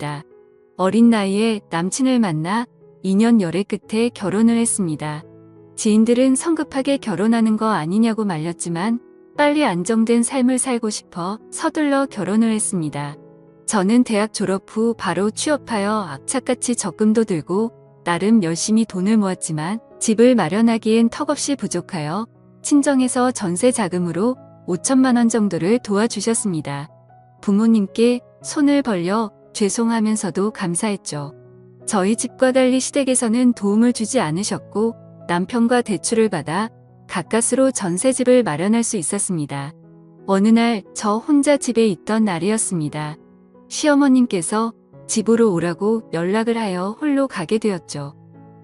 있다. 어린 나이에 남친을 만나 2년 열애 끝에 결혼을 했습니다. 지인들은 성급하게 결혼하는 거 아니냐고 말렸지만 빨리 안정된 삶을 살고 싶어 서둘러 결혼을 했습니다. 저는 대학 졸업 후 바로 취업하여 악착같이 적금도 들고 나름 열심히 돈을 모았지만 집을 마련하기엔 턱없이 부족하여 친정에서 전세 자금으로 5천만 원 정도를 도와주셨습니다. 부모님께 손을 벌려 죄송하면서도 감사했죠. 저희 집과 달리 시댁에서는 도움을 주지 않으셨고 남편과 대출을 받아 가까스로 전세집을 마련할 수 있었습니다. 어느 날 저 혼자 집에 있던 날이었습니다. 시어머님께서 집으로 오라고 연락을 하여 홀로 가게 되었죠.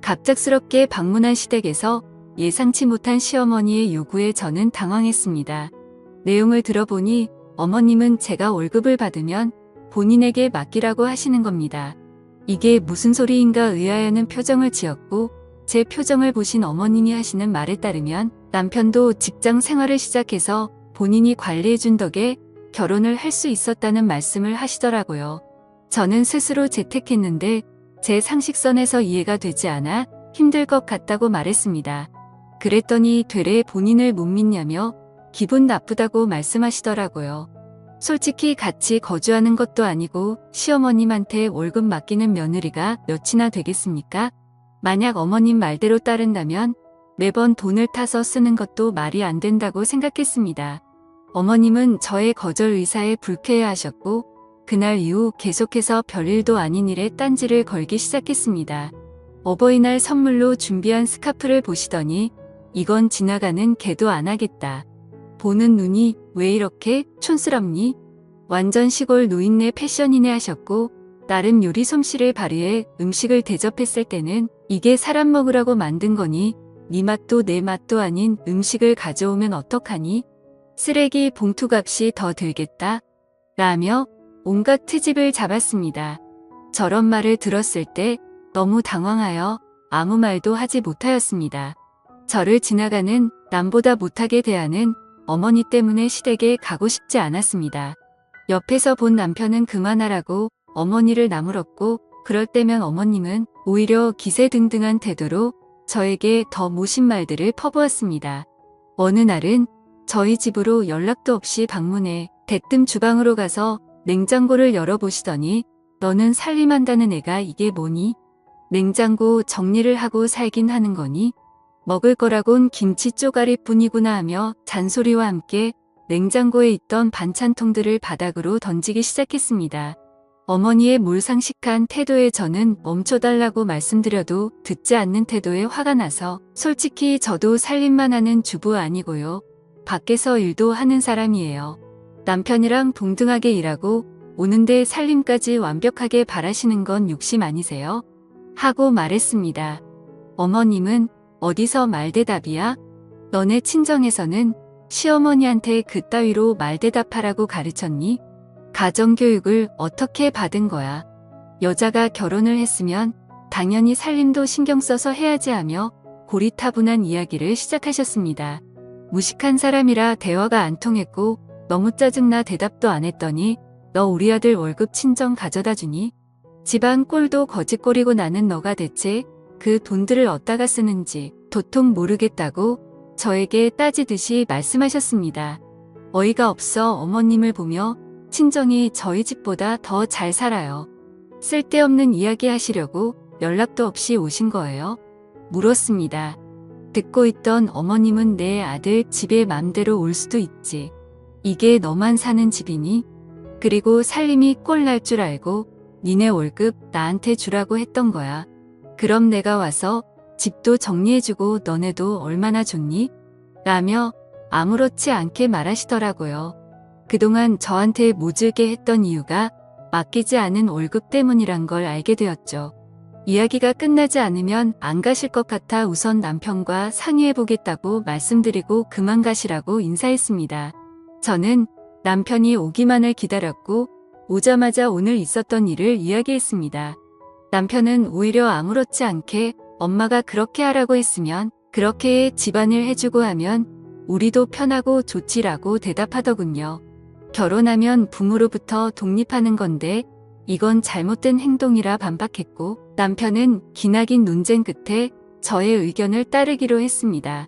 갑작스럽게 방문한 시댁에서 예상치 못한 시어머니의 요구에 저는 당황했습니다. 내용을 들어보니 어머님은 제가 월급을 받으면 본인에게 맡기라고 하시는 겁니다. 이게 무슨 소리인가 의아해하는 표정을 지었고 제 표정을 보신 어머님이 하시는 말에 따르면 남편도 직장 생활을 시작해서 본인이 관리해준 덕에 결혼을 할 수 있었다는 말씀을 하시더라고요. 저는 스스로 재택했는데 제 상식선에서 이해가 되지 않아 힘들 것 같다고 말했습니다. 그랬더니 되레 본인을 못 믿냐며 기분 나쁘다고 말씀하시더라고요. 솔직히 같이 거주하는 것도 아니고 시어머님한테 월급 맡기는 며느리가 몇이나 되겠습니까? 만약 어머님 말대로 따른다면 매번 돈을 타서 쓰는 것도 말이 안 된다고 생각했습니다. 어머님은 저의 거절 의사에 불쾌해하셨고 그날 이후 계속해서 별일도 아닌 일에 딴지를 걸기 시작했습니다. 어버이날 선물로 준비한 스카프를 보시더니 이건 지나가는 개도 안 하겠다. 보는 눈이 왜 이렇게 촌스럽니? 완전 시골 노인네 패션이네 하셨고 나름 요리 솜씨를 발휘해 음식을 대접했을 때는 이게 사람 먹으라고 만든 거니 네 맛도 내 맛도 아닌 음식을 가져오면 어떡하니? 쓰레기 봉투값이 더 들겠다. 라며 온갖 트집을 잡았습니다. 저런 말을 들었을 때 너무 당황하여 아무 말도 하지 못하였습니다. 저를 지나가는 남보다 못하게 대하는 어머니 때문에 시댁에 가고 싶지 않았습니다. 옆에서 본 남편은 그만하라고 어머니를 나무랐고 그럴 때면 어머님은 오히려 기세등등한 태도로 저에게 더 모신 말들을 퍼부었습니다. 어느 날은 저희 집으로 연락도 없이 방문해 대뜸 주방으로 가서 냉장고를 열어보시더니 너는 살림한다는 애가 이게 뭐니? 냉장고 정리를 하고 살긴 하는 거니? 먹을 거라곤 김치 쪼가리뿐이구나 하며 잔소리와 함께 냉장고에 있던 반찬통들을 바닥으로 던지기 시작했습니다. 어머니의 몰상식한 태도에 저는 멈춰달라고 말씀드려도 듣지 않는 태도에 화가 나서 솔직히 저도 살림만 하는 주부 아니고요. 밖에서 일도 하는 사람이에요. 남편이랑 동등하게 일하고 오는데 살림까지 완벽하게 바라시는 건 욕심 아니세요? 하고 말했습니다. 어머님은 어디서 말대답이야? 너네 친정에서는 시어머니한테 그따위로 말대답하라고 가르쳤니? 가정교육을 어떻게 받은 거야? 여자가 결혼을 했으면 당연히 살림도 신경 써서 해야지 하며 고리타분한 이야기를 시작하셨습니다. 무식한 사람이라 대화가 안 통했고 너무 짜증나 대답도 안 했더니 너 우리 아들 월급 친정 가져다 주니? 집안 꼴도 거짓꼴이고 나는 너가 대체 그 돈들을 어디다가 쓰는지 도통 모르겠다고 저에게 따지듯이 말씀하셨습니다. 어이가 없어 어머님을 보며 친정이 저희 집보다 더 잘 살아요. 쓸데없는 이야기 하시려고 연락도 없이 오신 거예요? 물었습니다. 듣고 있던 어머님은 내 아들 집에 맘대로 올 수도 있지. 이게 너만 사는 집이니? 그리고 살림이 꼴날 줄 알고 니네 월급 나한테 주라고 했던 거야. 그럼 내가 와서 집도 정리해주고 너네도 얼마나 좋니? 라며 아무렇지 않게 말하시더라고요. 그동안 저한테 모질게 했던 이유가 맡기지 않은 월급 때문이란 걸 알게 되었죠. 이야기가 끝나지 않으면 안 가실 것 같아 우선 남편과 상의해보겠다고 말씀드리고 그만 가시라고 인사했습니다. 저는 남편이 오기만을 기다렸고 오자마자 오늘 있었던 일을 이야기했습니다. 남편은 오히려 아무렇지 않게 엄마가 그렇게 하라고 했으면 그렇게 집안일 해주고 하면 우리도 편하고 좋지라고 대답하더군요. 결혼하면 부모로부터 독립하는 건데 이건 잘못된 행동이라 반박했고 남편은 기나긴 논쟁 끝에 저의 의견을 따르기로 했습니다.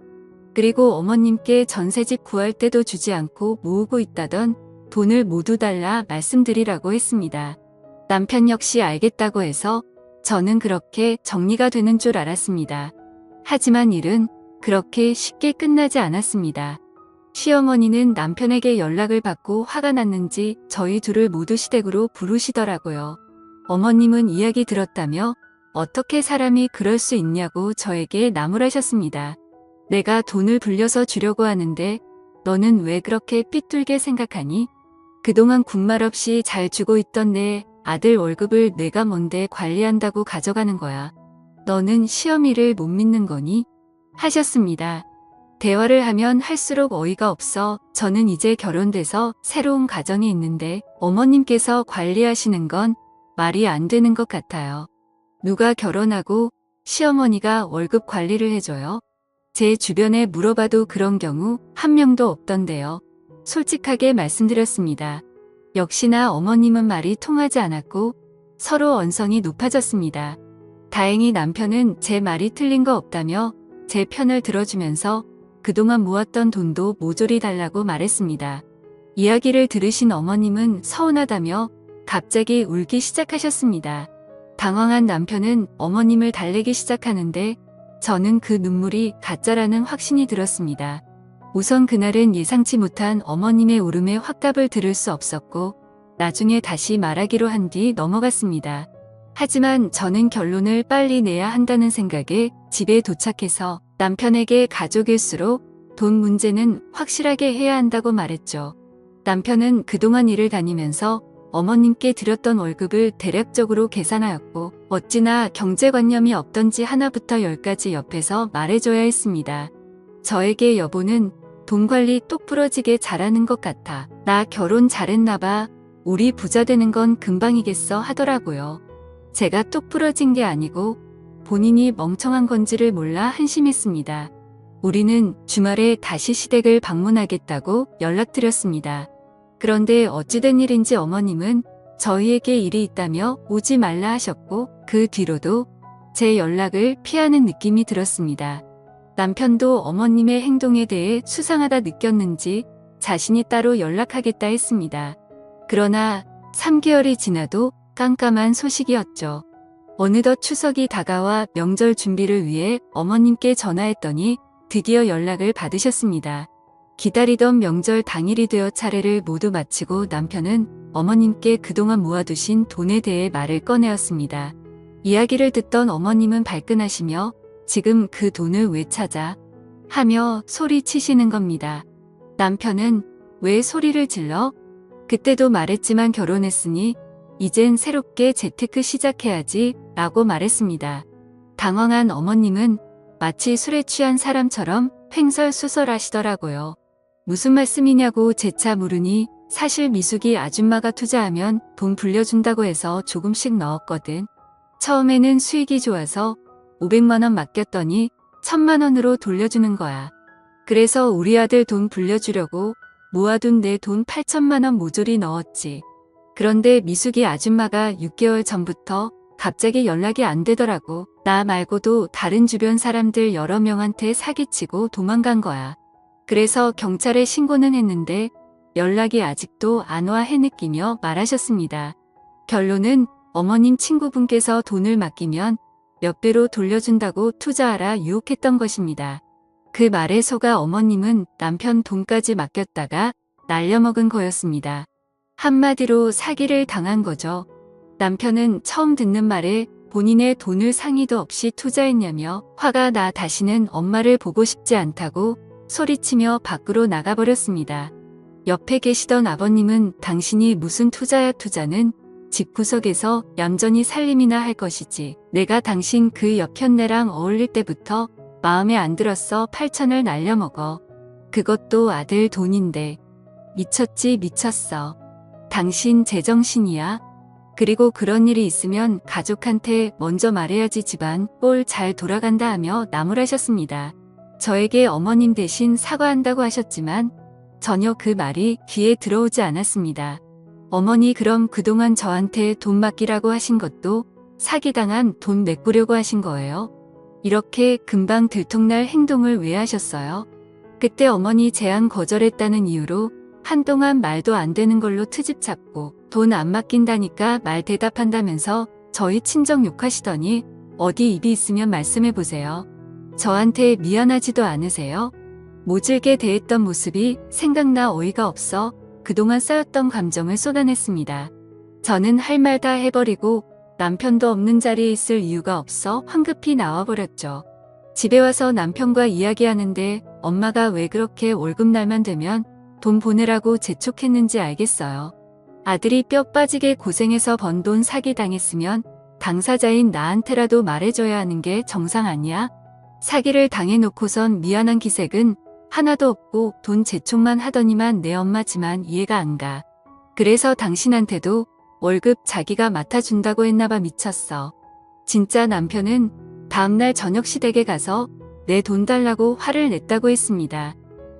그리고 어머님께 전셋집 구할 때도 주지 않고 모으고 있다던 돈을 모두 달라 말씀드리라고 했습니다. 남편 역시 알겠다고 해서 저는 그렇게 정리가 되는 줄 알았습니다. 하지만 일은 그렇게 쉽게 끝나지 않았습니다. 시어머니는 남편에게 연락을 받고 화가 났는지 저희 둘을 모두 시댁으로 부르시더라고요. 어머님은 이야기 들었다며 어떻게 사람이 그럴 수 있냐고 저에게 나무라셨습니다. 내가 돈을 불려서 주려고 하는데 너는 왜 그렇게 삐뚤게 생각하니? 그동안 군말 없이 잘 주고 있던 내 아들 월급을 내가 뭔데 관리한다고 가져가는 거야. 너는 시어미를 못 믿는 거니? 하셨습니다. 대화를 하면 할수록 어이가 없어 저는 이제 결혼돼서 새로운 가정이 있는데 어머님께서 관리하시는 건 말이 안 되는 것 같아요. 누가 결혼하고 시어머니가 월급 관리를 해줘요? 제 주변에 물어봐도 그런 경우 한 명도 없던데요. 솔직하게 말씀드렸습니다. 역시나 어머님은 말이 통하지 않았고 서로 언성이 높아졌습니다. 다행히 남편은 제 말이 틀린 거 없다며 제 편을 들어주면서 그동안 모았던 돈도 모조리 달라고 말했습니다. 이야기를 들으신 어머님은 서운하다며 갑자기 울기 시작하셨습니다. 당황한 남편은 어머님을 달래기 시작하는데 저는 그 눈물이 가짜라는 확신이 들었습니다. 우선 그날은 예상치 못한 어머님의 울음에 확답을 들을 수 없었고 나중에 다시 말하기로 한 뒤 넘어갔습니다. 하지만 저는 결론을 빨리 내야 한다는 생각에 집에 도착해서 남편에게 가족일수록 돈 문제는 확실하게 해야 한다고 말했죠. 남편은 그동안 일을 다니면서 어머님께 드렸던 월급을 대략적으로 계산하였고 어찌나 경제관념이 없던지 하나부터 열까지 옆에서 말해줘야 했습니다. 저에게 여보는 돈 관리 똑부러지게 잘하는 것 같아. 나 결혼 잘했나 봐. 우리 부자 되는 건 금방이겠어 하더라고요. 제가 똑부러진 게 아니고 본인이 멍청한 건지를 몰라 한심했습니다. 우리는 주말에 다시 시댁을 방문하겠다고 연락드렸습니다. 그런데 어찌된 일인지 어머님은 저희에게 일이 있다며 오지 말라 하셨고 그 뒤로도 제 연락을 피하는 느낌이 들었습니다. 남편도 어머님의 행동에 대해 수상하다 느꼈는지 자신이 따로 연락하겠다 했습니다. 그러나 3개월이 지나도 깜깜한 소식이었죠. 어느덧 추석이 다가와 명절 준비를 위해 어머님께 전화했더니 드디어 연락을 받으셨습니다. 기다리던 명절 당일이 되어 차례를 모두 마치고 남편은 어머님께 그동안 모아두신 돈에 대해 말을 꺼내었습니다. 이야기를 듣던 어머님은 발끈하시며 지금 그 돈을 왜 찾아? 하며 소리치시는 겁니다. 남편은 왜 소리를 질러? 그때도 말했지만 결혼했으니 이젠 새롭게 재테크 시작해야지 라고 말했습니다. 당황한 어머님은 마치 술에 취한 사람처럼 횡설수설하시더라고요. 무슨 말씀이냐고 재차 물으니 사실 미숙이 아줌마가 투자하면 돈 불려준다고 해서 조금씩 넣었거든. 처음에는 수익이 좋아서 500만 원 맡겼더니 1000만 원으로 돌려주는 거야. 그래서 우리 아들 돈 불려주려고 모아둔 내 돈 8천만 원 모조리 넣었지. 그런데 미숙이 아줌마가 6개월 전부터 갑자기 연락이 안 되더라고. 나 말고도 다른 주변 사람들 여러 명한테 사기치고 도망간 거야. 그래서 경찰에 신고는 했는데 연락이 아직도 안 와 해느끼며 말하셨습니다. 결론은 어머님 친구분께서 돈을 맡기면 몇 배로 돌려준다고 투자하라 유혹했던 것입니다. 그 말에 속아 어머님은 남편 돈까지 맡겼다가 날려먹은 거였습니다. 한마디로 사기를 당한 거죠. 남편은 처음 듣는 말에 본인의 돈을 상의도 없이 투자했냐며 화가 나 다시는 엄마를 보고 싶지 않다고 소리치며 밖으로 나가버렸습니다. 옆에 계시던 아버님은 당신이 무슨 투자야 투자는 집구석에서 얌전히 살림이나 할 것이지. 내가 당신 그 여편네랑 어울릴 때부터 마음에 안 들었어. 8천을 날려먹어. 그것도 아들 돈인데. 미쳤지 미쳤어. 당신 제정신이야? 그리고 그런 일이 있으면 가족한테 먼저 말해야지 집안 꼴 잘 돌아간다 하며 나무라셨습니다. 저에게 어머님 대신 사과한다고 하셨지만 전혀 그 말이 귀에 들어오지 않았습니다. 어머니 그럼 그동안 저한테 돈 맡기라고 하신 것도 사기당한 돈 메꾸려고 하신 거예요? 이렇게 금방 들통날 행동을 왜 하셨어요? 그때 어머니 제안 거절했다는 이유로 한동안 말도 안 되는 걸로 트집 잡고 돈 안 맡긴다니까 말 대답한다면서 저희 친정 욕하시더니 어디 입이 있으면 말씀해 보세요. 저한테 미안하지도 않으세요? 모질게 대했던 모습이 생각나 어이가 없어 그동안 쌓였던 감정을 쏟아냈습니다. 저는 할 말 다 해버리고 남편도 없는 자리에 있을 이유가 없어 황급히 나와버렸죠. 집에 와서 남편과 이야기하는데 엄마가 왜 그렇게 월급날만 되면 돈 보내라고 재촉했는지 알겠어요. 아들이 뼈 빠지게 고생해서 번 돈 사기당했으면 당사자인 나한테라도 말해줘야 하는 게 정상 아니야? 사기를 당해놓고선 미안한 기색은 하나도 없고 돈 재촉만 하더니만 내 엄마지만 이해가 안 가. 그래서 당신한테도 월급 자기가 맡아준다고 했나봐. 미쳤어. 진짜 남편은 다음날 저녁 시댁에 가서 내 돈 달라고 화를 냈다고 했습니다.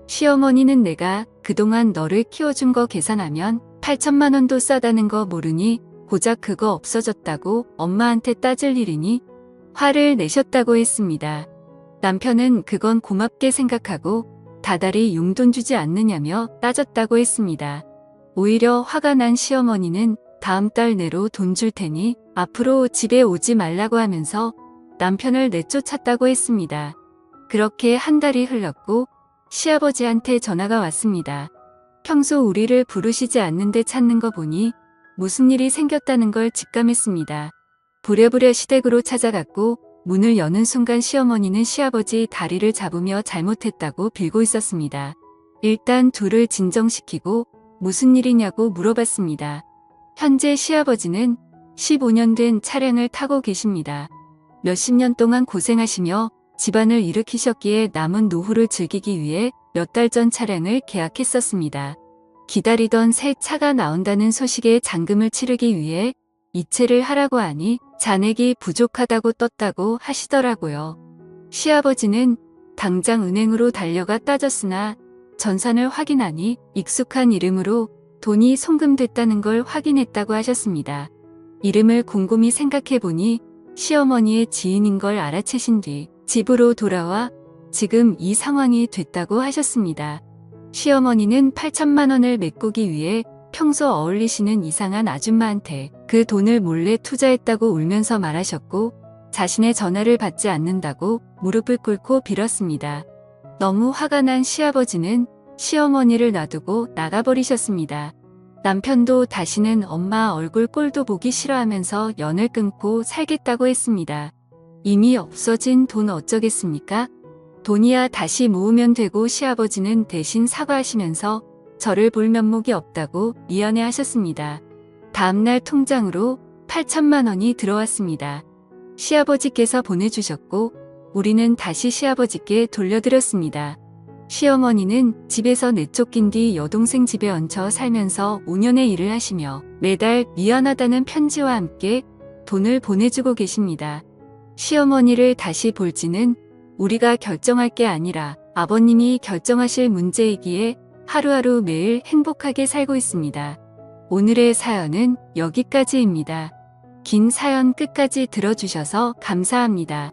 시어머니는 내가 그동안 너를 키워준 거 계산하면 8천만 원도 싸다는 거 모르니 고작 그거 없어졌다고 엄마한테 따질 일이니 화를 내셨다고 했습니다. 남편은 그건 고맙게 생각하고 다달이 용돈 주지 않느냐며 따졌다고 했습니다. 오히려 화가 난 시어머니는 다음 달 내로 돈 줄 테니 앞으로 집에 오지 말라고 하면서 남편을 내쫓았다고 했습니다. 그렇게 한 달이 흘렀고 시아버지한테 전화가 왔습니다. 평소 우리를 부르시지 않는데 찾는 거 보니 무슨 일이 생겼다는 걸 직감했습니다. 부랴부랴 시댁으로 찾아갔고 문을 여는 순간 시어머니는 시아버지 다리를 잡으며 잘못했다고 빌고 있었습니다. 일단 둘을 진정시키고 무슨 일이냐고 물어봤습니다. 현재 시아버지는 15년 된 차량을 타고 계십니다. 몇십 년 동안 고생하시며 집안을 일으키셨기에 남은 노후를 즐기기 위해 몇 달 전 차량을 계약했었습니다. 기다리던 새 차가 나온다는 소식에 잔금을 치르기 위해 이체를 하라고 하니 잔액이 부족하다고 떴다고 하시더라고요. 시아버지는 당장 은행으로 달려가 따졌으나 전산을 확인하니 익숙한 이름으로 돈이 송금됐다는 걸 확인했다고 하셨습니다. 이름을 곰곰이 생각해보니 시어머니의 지인인 걸 알아채신 뒤 집으로 돌아와 지금 이 상황이 됐다고 하셨습니다. 시어머니는 8천만 원을 메꾸기 위해 평소 어울리시는 이상한 아줌마한테 그 돈을 몰래 투자했다고 울면서 말하셨고 자신의 전화를 받지 않는다고 무릎을 꿇고 빌었습니다. 너무 화가 난 시아버지는 시어머니를 놔두고 나가버리셨습니다. 남편도 다시는 엄마 얼굴 꼴도 보기 싫어하면서 연을 끊고 살겠다고 했습니다. 이미 없어진 돈 어쩌겠습니까? 돈이야 다시 모으면 되고 시아버지는 대신 사과하시면서 저를 볼 면목이 없다고 미안해 하셨습니다. 다음날 통장으로 8천만 원이 들어왔습니다. 시아버지께서 보내주셨고 우리는 다시 시아버지께 돌려드렸습니다. 시어머니는 집에서 내쫓긴 뒤 여동생 집에 얹혀 살면서 5년의 일을 하시며 매달 미안하다는 편지와 함께 돈을 보내주고 계십니다. 시어머니를 다시 볼지는 우리가 결정할 게 아니라 아버님이 결정하실 문제이기에 하루하루 매일 행복하게 살고 있습니다. 오늘의 사연은 여기까지입니다. 긴 사연 끝까지 들어주셔서 감사합니다.